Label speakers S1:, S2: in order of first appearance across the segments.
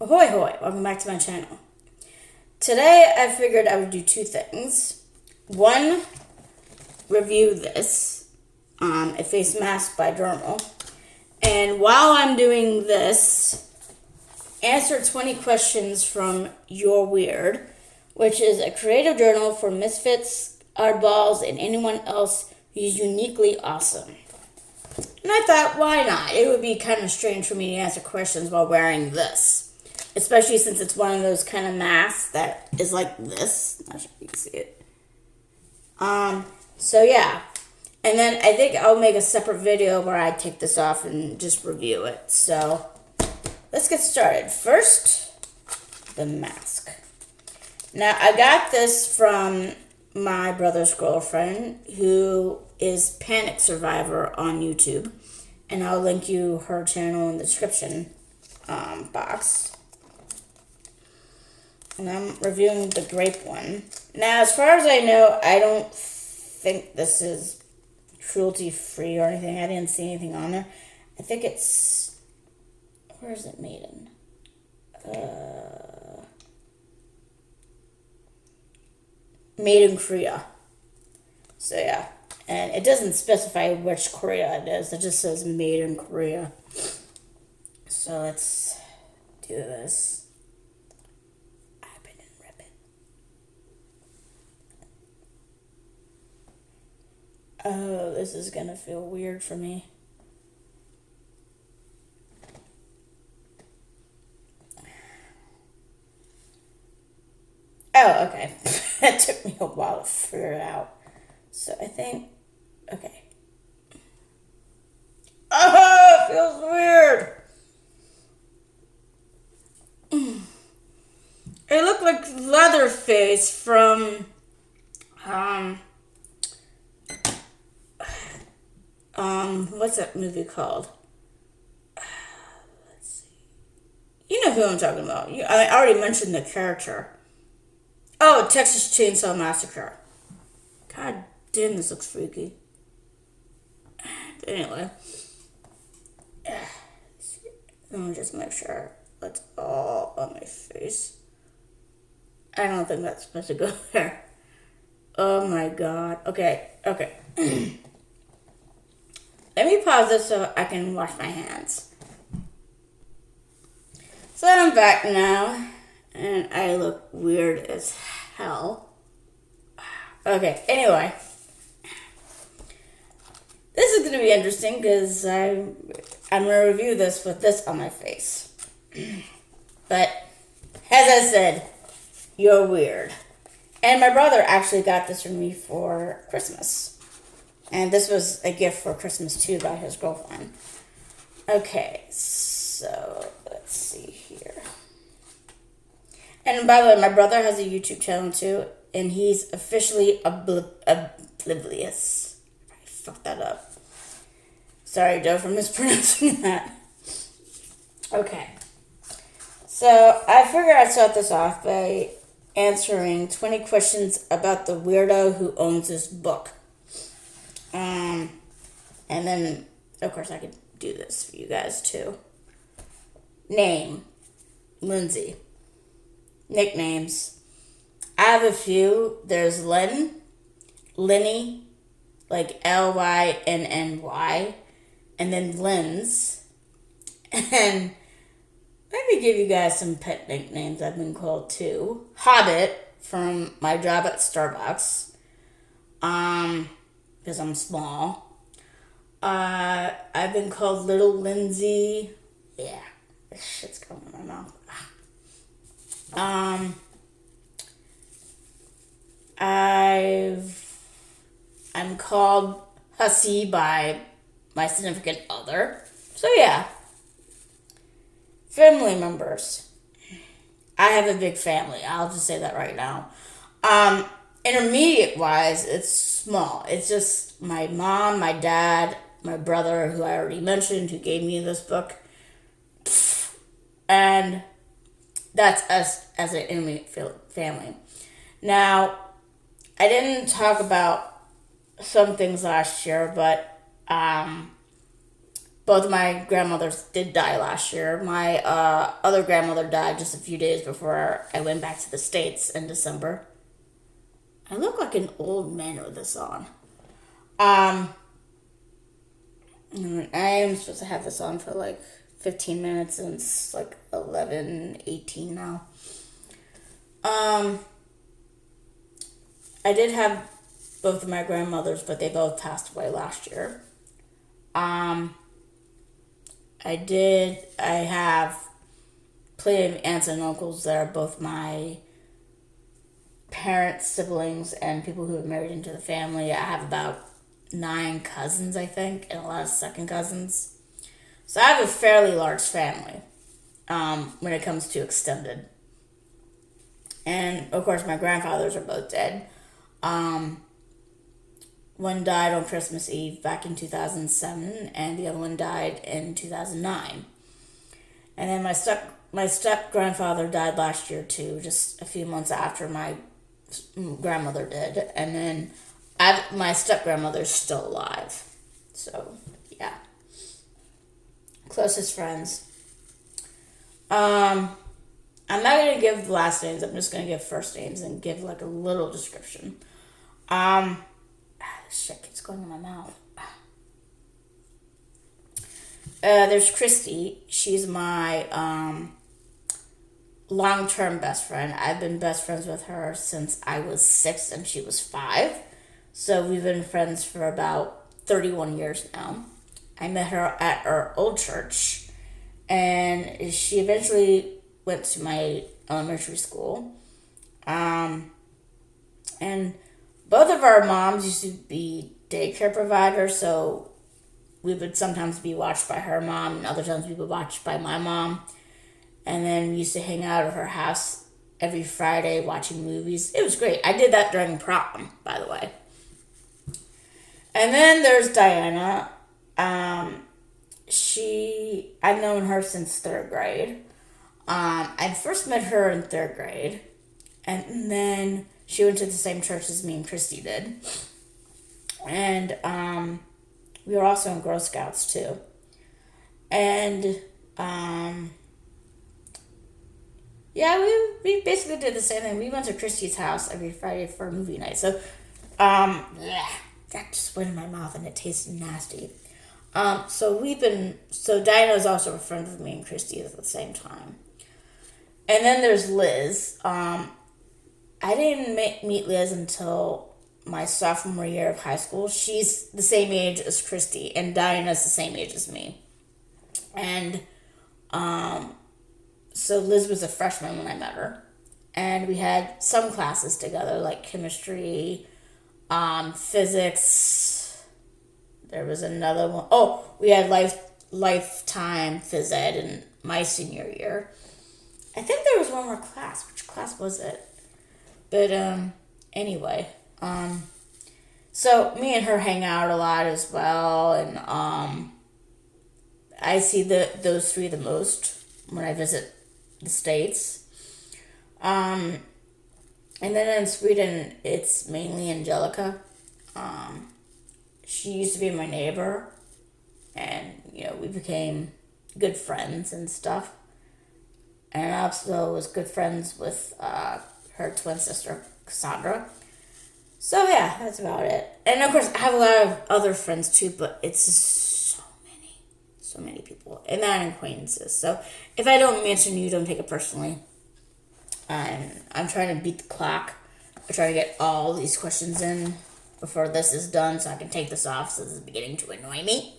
S1: Ahoy hoy, welcome back to my channel. Today I figured I would do two things. One, review this, a face mask by Dermal. And while I'm doing this, answer 20 questions from You're Weird, which is a creative journal for misfits, oddballs, and anyone else who's uniquely awesome. And I thought, why not? It would be kind of strange for me to answer questions while wearing this. Especially since it's one of those kind of masks that is like this. Not sure if you can see it. So yeah. And then I think I'll make a separate video where I take this off and just review it. So let's get started. First, the mask. Now I got this from my brother's girlfriend, who is Panic Survivor on YouTube. And I'll link you her channel in the description box. And I'm reviewing the grape one. Now, as far as I know, I don't think this is cruelty-free or anything. I didn't see anything on there. I think it's... Where is it made in? Made in Korea. So, yeah. And it doesn't specify which Korea it is. It just says made in Korea. So, let's do this. Oh, this is gonna feel weird for me. Oh, okay. That took me a while to figure it out. So I think, okay. Oh, it feels weird. It looked like Leatherface from, what's that movie called? Let's see. You know who I'm talking about. I already mentioned the character. Oh, Texas Chainsaw Massacre. God damn, this looks freaky. Anyway. Let me just make sure that's all on my face. I don't think that's supposed to go there. Oh my god. Okay. Let me pause this so I can wash my hands. So I'm back now, and I look weird as hell. Okay, anyway. This is going to be interesting because I'm going to review this with this on my face. But, as I said, you're weird. And my brother actually got this for me for Christmas. And this was a gift for Christmas, too, by his girlfriend. Okay, so let's see here. And by the way, my brother has a YouTube channel, too. And he's officially oblivious. I fucked that up. Sorry, Joe, for mispronouncing that. Okay. So I figured I'd start this off by answering 20 questions about the weirdo who owns this book. And then, of course, I could do this for you guys, too. Name, Lindsay. Nicknames. I have a few. There's Lynn, Linny, like Lynny, and then Lynn's. And let me give you guys some pet nicknames I've been called, too. Hobbit, from my job at Starbucks. Because I'm small. I've been called Little Lindsay. Yeah, this shit's going in my mouth. I'm called Hussy by my significant other. So yeah. Family members. I have a big family. I'll just say that right now. Intermediate wise, it's small. It's just my mom, my dad, my brother, who I already mentioned, who gave me this book. And that's us as an intermediate family. Now, I didn't talk about some things last year, but both of my grandmothers did die last year. My other grandmother died just a few days before I went back to the States in December. I look like an old man with this on. I am supposed to have this on for like 15 minutes, and it's like 11:18 now. I did have both of my grandmothers, but they both passed away last year. I have plenty of aunts and uncles that are both my parents, siblings, and people who have married into the family. I have about 9 cousins, I think, and a lot of second cousins. So I have a fairly large family when it comes to extended. And, of course, my grandfathers are both dead. One died on Christmas Eve back in 2007, and the other one died in 2009. And then my step-grandfather died last year, too, just a few months after my grandmother did. And then my step-grandmother's still alive. So, yeah. Closest friends. I'm not going to give the last names. I'm just going to give first names and give like a little description. Shit keeps going in my mouth. There's Christy. She's my long-term best friend. I've been best friends with her since I was 6 and she was 5. So we've been friends for about 31 years now. I met her at our old church, and she eventually went to my elementary school. And both of our moms used to be daycare providers, so we would sometimes be watched by her mom, and other times we would be watched by my mom. And then we used to hang out at her house every Friday watching movies. It was great. I did that during prom, by the way. And then there's Diana. I've known her since 3rd grade. I first met her in 3rd grade, and then she went to the same church as me and Christy did. And we were also in Girl Scouts too. And yeah, we basically did the same thing. We went to Christy's house every Friday for a movie night. So that just went in my mouth and it tasted nasty. So Diana is also a friend of me and Christy at the same time. And then there's Liz. I didn't meet Liz until my sophomore year of high school. She's the same age as Christy, and Diana's the same age as me. And so Liz was a freshman when I met her. And we had some classes together, like chemistry, physics. There was another one. Oh, we had lifetime phys ed in my senior year. I think there was one more class. Which class was it? But anyway, so me and her hang out a lot as well, and I see those 3 the most when I visit the States. And then in Sweden, it's mainly Angelica. She used to be my neighbor, and we became good friends and stuff. And I also was good friends with her twin sister, Cassandra. So yeah, that's about it. And of course, I have a lot of other friends too, but it's just so many people, and not acquaintances. So if I don't mention you, don't take it personally. I'm trying to beat the clock. I try to get all these questions in before this is done, so I can take this off. So this is beginning to annoy me.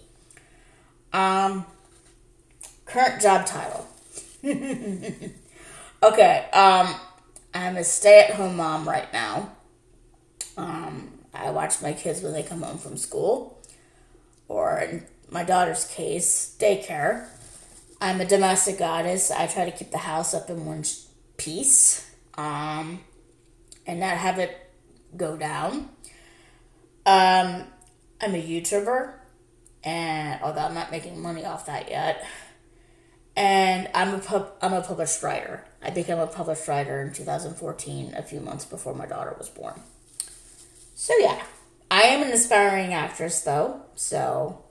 S1: Current job title. Okay. I'm a stay-at-home mom right now. I watch my kids when they come home from school, or in my daughter's case, daycare. I'm a domestic goddess. I try to keep the house up in one piece, and not have it go down. I'm a YouTuber, and although I'm not making money off that yet, and I'm a published writer. I became a published writer in 2014, a few months before my daughter was born. So yeah, I am an aspiring actress though, so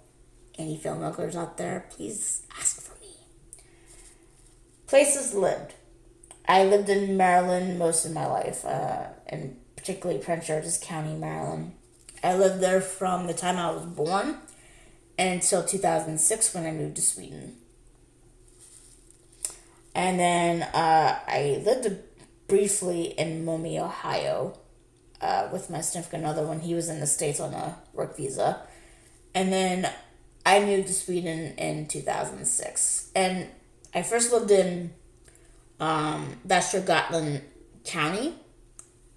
S1: Any filmmakers out there, please ask for me. Places lived. I lived in Maryland most of my life, and particularly Prince George's County, Maryland. I lived there from the time I was born until 2006 when I moved to Sweden. And then I lived briefly in Maumee, Ohio, with my significant other when he was in the States on a work visa. And then I moved to Sweden in 2006. And I first lived in Västergötland County.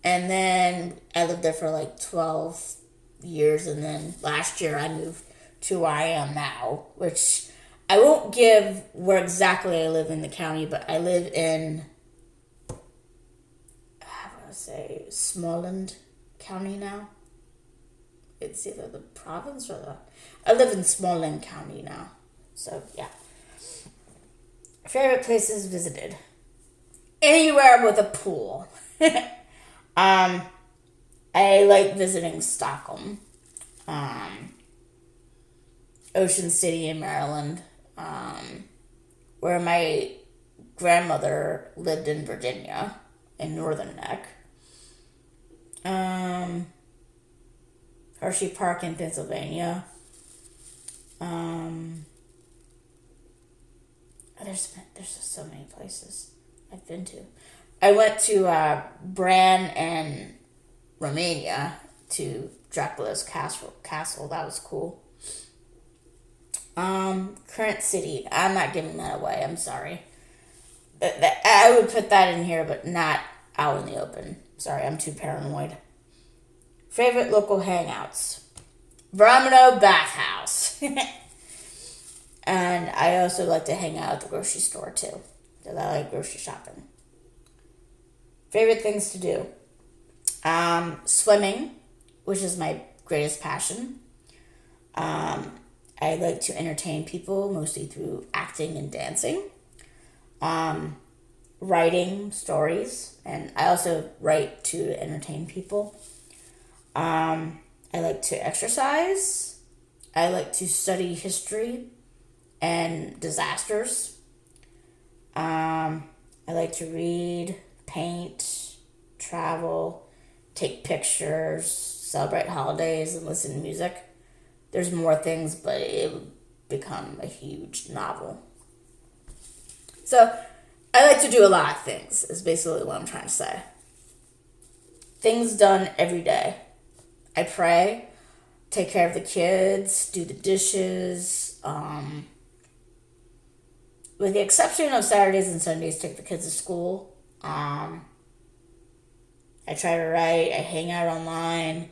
S1: And then I lived there for like 12 years. And then last year I moved to where I am now, which I won't give where exactly I live in the county, but I live in, Småland County now. It's either the province or I live in Småland County now. So, yeah. Favorite places visited. Anywhere with a pool. I like visiting Stockholm. Ocean City in Maryland. Where my grandmother lived in Virginia, in Northern Neck. Hershey Park in Pennsylvania. There's just so many places I've been to. I went to Bran and Romania to Dracula's castle. That was cool. Current city. I'm not giving that away. I'm sorry. I would put that in here, but not out in the open. Sorry, I'm too paranoid. Favorite local hangouts. Vermino Bathhouse. And I also like to hang out at the grocery store too, because I like grocery shopping. Favorite things to do. Swimming, which is my greatest passion. I like to entertain people, mostly through acting and dancing. Writing stories, and I also write to entertain people. I like to exercise. I like to study history and disasters. I like to read, paint, travel, take pictures, celebrate holidays, and listen to music. There's more things, but it would become a huge novel. So, I like to do a lot of things, is basically what I'm trying to say. Things done every day. I pray, take care of the kids, do the dishes. With the exception of Saturdays and Sundays, take the kids to school. I try to write, I hang out online,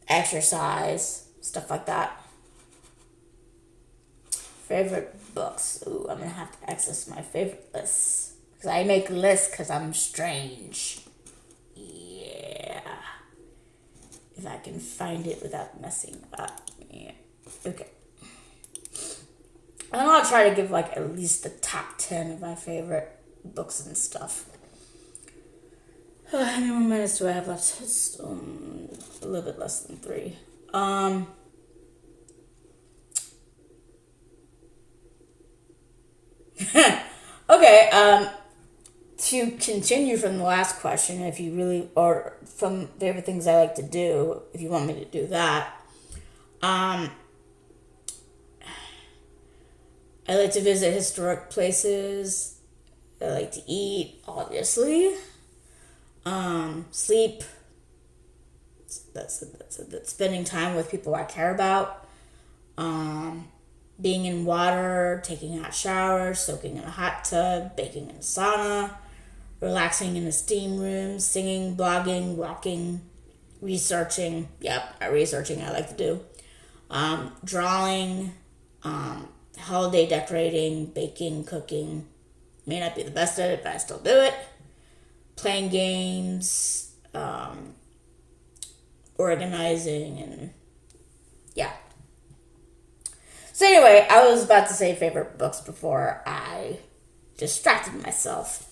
S1: exercise, stuff like that. Favorite books. Ooh, I'm going to have to access my favorite lists. Because I make lists because I'm strange. Yeah. If I can find it without messing up. Yeah. Okay. And then I'll try to give like at least the top 10 of my favorite books and stuff. How many more minutes do I have left? It's a little bit less than 3. Okay, to continue from the last question, if you really, or from favorite things I like to do, if you want me to do that, I like to visit historic places. I like to eat, obviously. Sleep. That's spending time with people I care about. Being in water, taking hot showers, soaking in a hot tub, baking in a sauna, relaxing in a steam room, singing, blogging, walking, researching. Researching I like to do. Drawing, holiday decorating, baking, cooking. May not be the best at it, but I still do it. Playing games, organizing, and yeah. So anyway, I was about to say favorite books before I distracted myself.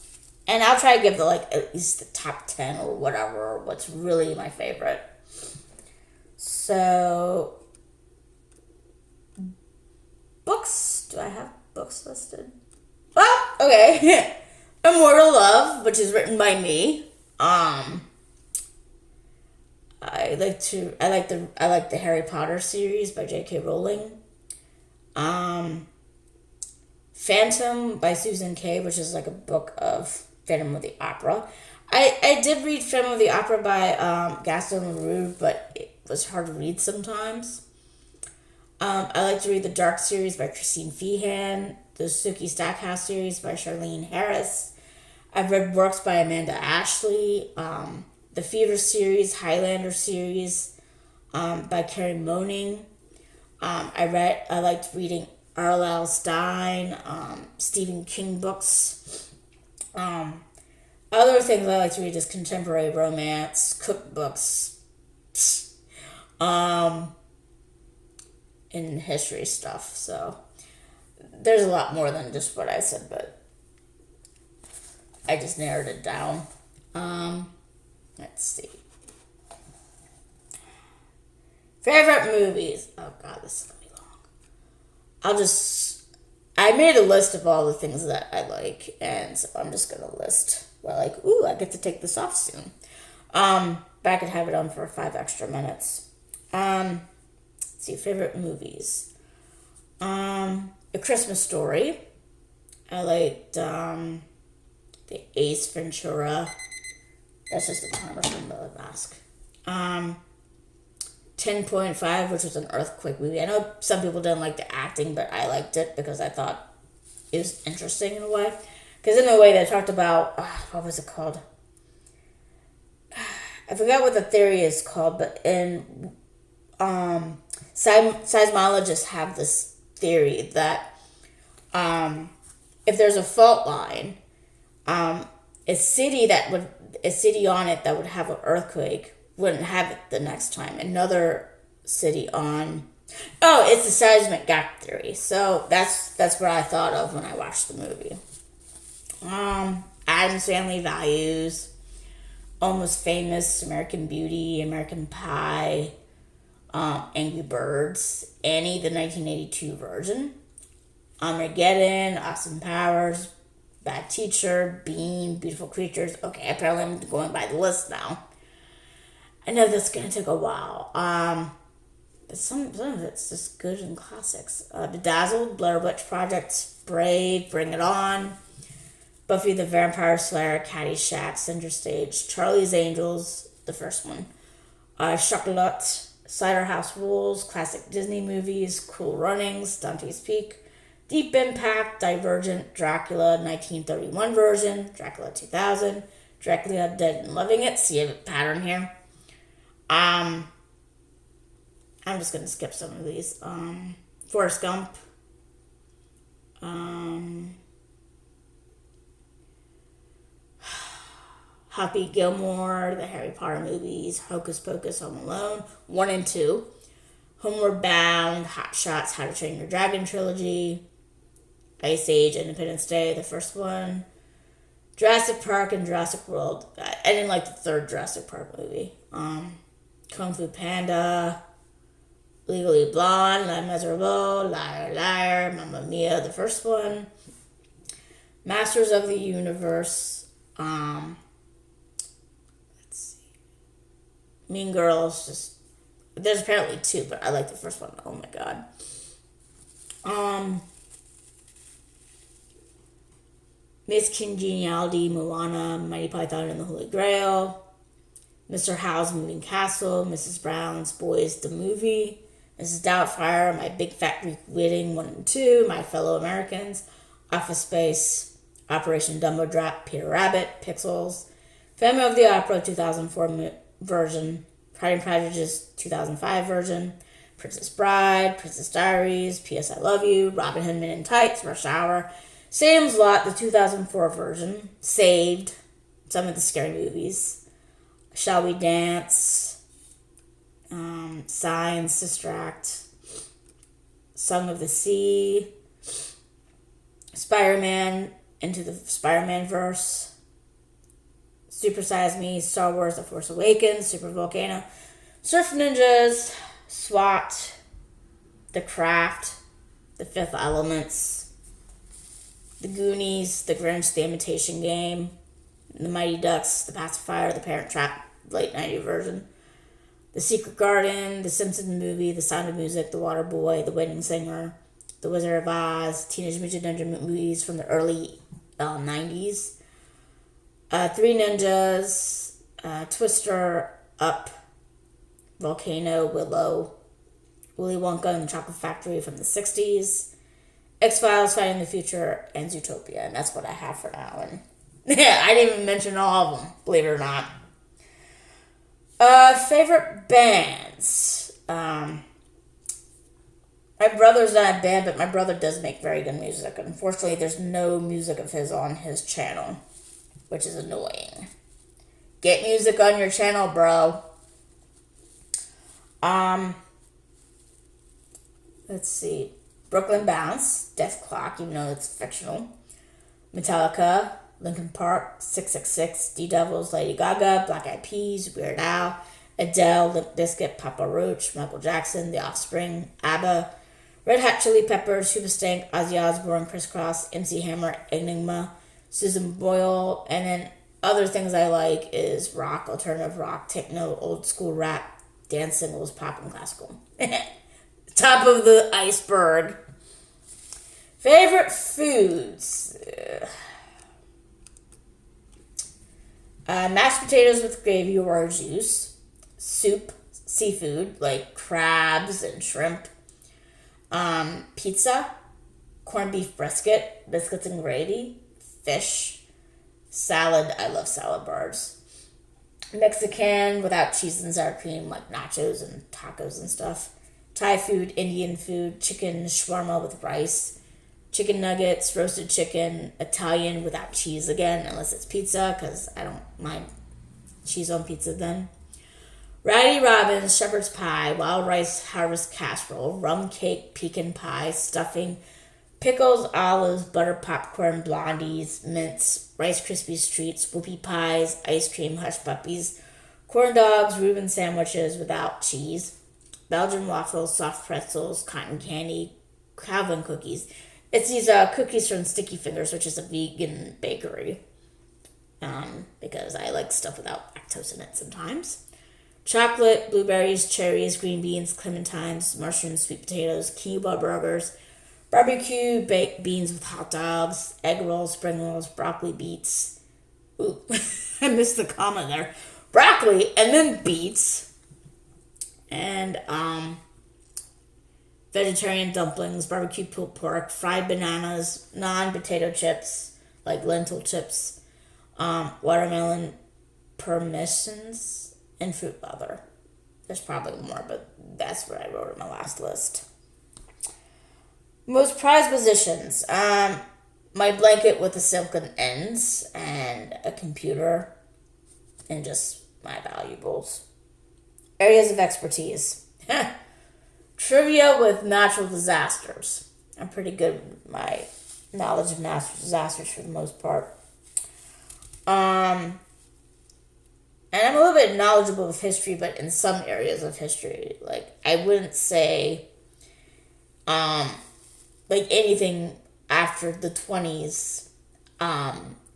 S1: And I'll try to give at least the top 10 or whatever, what's really my favorite. So, Books. Do I have books listed? Oh, okay. Immortal Love, which is written by me. I like the Harry Potter series by J.K. Rowling. Phantom by Susan Kay, which is like a book of Phantom of the Opera. I did read Phantom of the Opera by Gaston Leroux, but it was hard to read sometimes. I like to read the Dark series by Christine Feehan, the Sookie Stackhouse series by Charlene Harris. I've read works by Amanda Ashley, the Fever series, Highlander series by Carrie Moaning. I liked reading R.L. Stein, Stephen King books. Other things I like to read is contemporary romance, cookbooks, and history stuff. So there's a lot more than just what I said, but I just narrowed it down. Let's see. Favorite movies. Oh god, this is gonna be long. I made a list of all the things that I like, and so I'm just gonna list. Well, like, ooh, I get to take this off soon. But I could have it on for 5 extra minutes. Let's see, favorite movies. A Christmas Story. I liked the Ace Ventura. That's just a timer from the mask. 10.5, which was an earthquake movie. I know some people didn't like the acting, but I liked it because I thought it was interesting in a way. Because in a way they talked about, what was it called? I forgot what the theory is called, but in seismologists have this theory that if there's a fault line, a city on it that would have an earthquake wouldn't have it the next time. Another city on... Oh, it's the seismic gap theory. So that's what I thought of when I watched the movie. Addams Family Values, Almost Famous, American Beauty, American Pie, Angry Birds, Annie, the 1982 version, Armageddon, Austin Powers, Bad Teacher, Bean, Beautiful Creatures. Okay, apparently I'm going by the list now. I know that's going to take a while. But some of it's just good and classics. Bedazzled, Blair Witch Project, Brave, Bring It On, Buffy the Vampire Slayer, Caddyshack, Center Stage, Charlie's Angels, the first one, Chocolat, Cider House Rules, classic Disney movies, Cool Runnings, Dante's Peak, Deep Impact, Divergent, Dracula 1931 version, Dracula 2000, Dracula Dead and Loving It. See a pattern here. I'm just gonna skip some of these. Forrest Gump. Happy Gilmore, the Harry Potter movies, Hocus Pocus, Home Alone, 1 and 2. Homeward Bound, Hot Shots, How to Train Your Dragon trilogy, Ice Age, Independence Day, the first one, Jurassic Park and Jurassic World. I didn't like the third Jurassic Park movie. Kung Fu Panda, Legally Blonde, Les Miserables, Liar Liar, Mamma Mia, the first one, Masters of the Universe, let's see, Mean Girls, there's apparently 2, but I like the first one. Oh my god. Miss Congeniality, Moana, Mighty Python and the Holy Grail, Mr. Howell's Moving Castle, Mrs. Brown's Boys the Movie, Mrs. Doubtfire, My Big Fat Greek Wedding 1 and 2, My Fellow Americans, Office Space, Operation Dumbo Drop, Peter Rabbit, Pixels, Phantom of the Opera 2004 version, Pride and Prejudice 2005 version, Princess Bride, Princess Diaries, P.S. I Love You, Robin Hood Men in Tights, Rush Hour, Salem's Lot, the 2004 version, Saved, some of the scary movies, Shall We Dance, Signs, Sister Act, Song of the Sea, Spider-Man, Into the Spider-Man verse, Super Size Me, Star Wars The Force Awakens, Super Volcano, Surf Ninjas, SWAT, The Craft, The Fifth Elements, The Goonies, The Grinch, The Imitation Game, The Mighty Ducks, The Pacifier, The Parent Trap, late 90s version, The Secret Garden, The Simpsons movie, The Sound of Music, The Water Boy, The Wedding Singer, The Wizard of Oz, Teenage Mutant Ninja movies from the early 90s, Three Ninjas, Twister, Up, Volcano, Willow, Willy Wonka and the Chocolate Factory from the 60s, X-Files, Finding the Future, and Zootopia. And that's what I have for now. And yeah, I didn't even mention all of them, believe it or not. Favorite bands. My brother's not a band, but my brother does make very good music. Unfortunately, there's no music of his on his channel, which is annoying. Get music on your channel, bro. Let's see. Brooklyn Bounce, Death Clock, even though it's fictional. Metallica, Linkin Park, 666, D-Devils, Lady Gaga, Black Eyed Peas, Weird Al, Adele, Limp Bizkit, Papa Roach, Michael Jackson, The Offspring, ABBA, Red Hot Chili Peppers, Superstank, Ozzy Osbourne, Criss Cross, MC Hammer, Enigma, Susan Boyle, and then other things I like is rock, alternative rock, techno, old school rap, dance singles, pop, and classical. Top of the iceberg. Favorite foods. Mashed potatoes with gravy or juice. Soup, seafood, like crabs and shrimp. Pizza. Corned beef brisket. Biscuits and gravy. Fish. Salad. I love salad bars. Mexican without cheese and sour cream, like nachos and tacos and stuff. Thai food, Indian food, chicken shawarma with rice, chicken nuggets, roasted chicken, Italian without cheese again, unless it's pizza, because I don't mind cheese on pizza then. Ratty Robin's shepherd's pie, wild rice harvest casserole, rum cake, pecan pie, stuffing, pickles, olives, butter popcorn, blondies, mints, Rice Krispies treats, whoopie pies, ice cream, hush puppies, corn dogs, Reuben sandwiches without cheese, Belgian waffles, soft pretzels, cotton candy, Calvin cookies. It's these cookies from Sticky Fingers, which is a vegan bakery. Because I like stuff without lactose in it sometimes. Chocolate, blueberries, cherries, green beans, clementines, mushrooms, sweet potatoes, quinoa burgers, barbecue, baked beans with hot dogs, egg rolls, spring rolls, broccoli, beets. Ooh, I missed the comma there. Broccoli and then beets. And vegetarian dumplings, barbecue pulled pork, fried bananas, non-potato chips, like lentil chips, watermelon permissions, and fruit leather. There's probably more, but that's what I wrote in my last list. Most prized possessions. My blanket with the silken ends and a computer and just my valuables. Areas of expertise. Trivia with natural disasters. I'm pretty good with my knowledge of natural disasters for the most part. And I'm a little bit knowledgeable of history, but in some areas of history. Like, I wouldn't say, like anything after the 20s,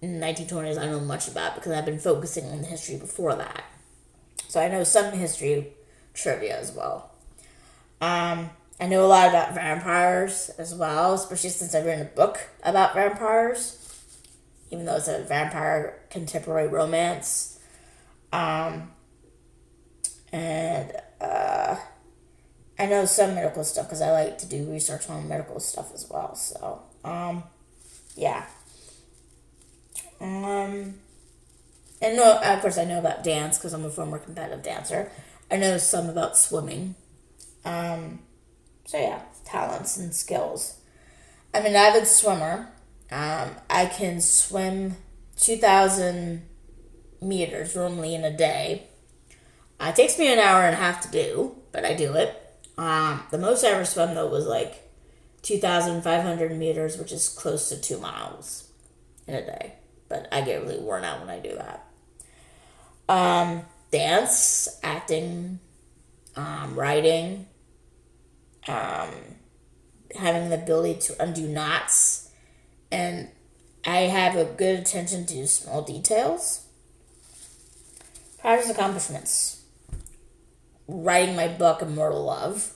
S1: in the 1920s, I don't know much about because I've been focusing on the history before that. So I know some history trivia as well. I know a lot about vampires as well, especially since I've written a book about vampires, even though it's a vampire contemporary romance. And I know some medical stuff because I like to do research on medical stuff as well. So, yeah. And no, of course, I know about dance because I'm a former competitive dancer. I know some about swimming. So yeah, talents and skills. I'm an avid swimmer. I can swim 2,000 meters normally in a day. It takes me an hour and a half to do, but I do it. The most I ever swam though was like 2,500 meters, which is close to 2 miles in a day. But I get really worn out when I do that. Dance, acting, writing, having the ability to undo knots, and I have a good attention to small details. Proudest accomplishments: writing my book, Immortal Love.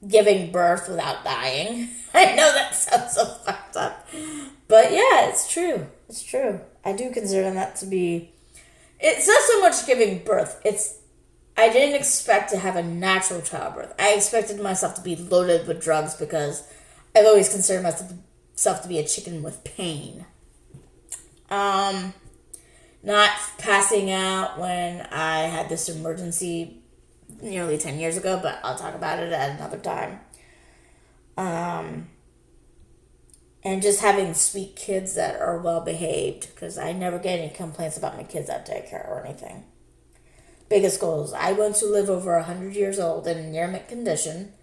S1: Giving birth without dying. I know that sounds so fucked up. But yeah, it's true. It's true. I do consider that to be... It's not so much giving birth. I didn't expect to have a natural childbirth. I expected myself to be loaded with drugs because I've always considered myself to be a chicken with pain. Not passing out when I had this emergency nearly 10 years ago, but I'll talk about it at another time. And just having sweet kids that are well behaved, because I never get any complaints about my kids at daycare or anything. Biggest goals: I want to live over 100 years old in near mint condition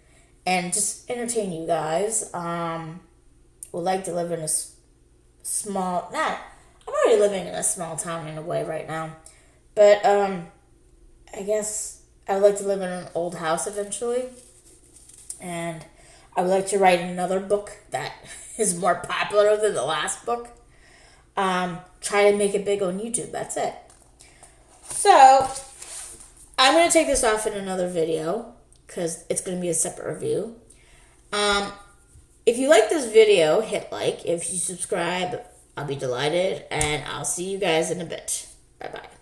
S1: and just entertain you guys. Would like to live in a small... I'm already living in a small town in a way right now. But I guess I would like to live in an old house eventually. And I would like to write another book that is more popular than the last book. Try to make it big on YouTube. That's it. So, I'm going to take this off in another video because it's going to be a separate review. If you like this video, hit like. If you subscribe, I'll be delighted. And I'll see you guys in a bit. Bye-bye.